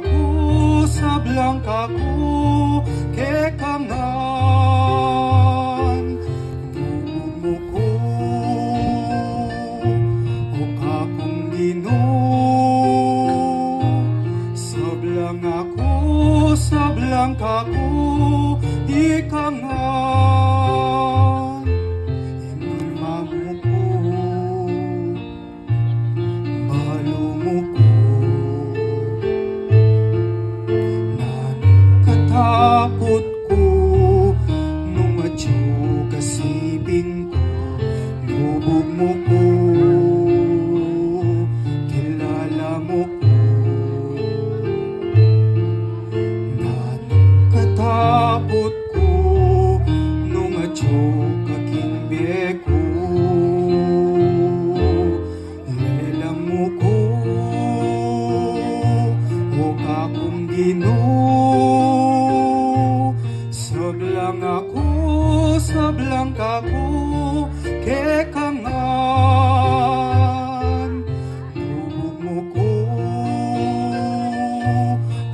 aku sablang kaku kekangan bubog mo ko o kakong Ginoo sablang ako sablang kaku ikangan inulma mo ko balo mo ko takot ko nung madyo kasibing ko lubog mo ko kilala mo ko nakatakot ko nung madyo kakimbe ko lela mo ko o kakong Ginoo sablang ako, sablang kaku, kekangan lubog mo ko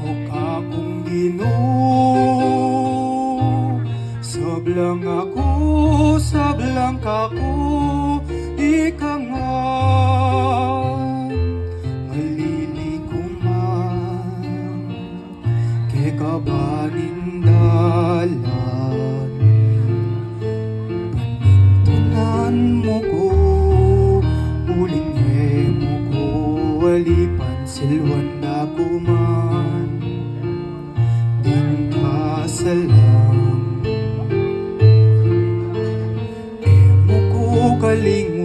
o kakong Ginoo sablang ako, sablang kaku, ikangan maliligo man kekabanindalan panintunan mo ko ulinghe mo ko walipan silwanda ko man din ka salam mo ko kaling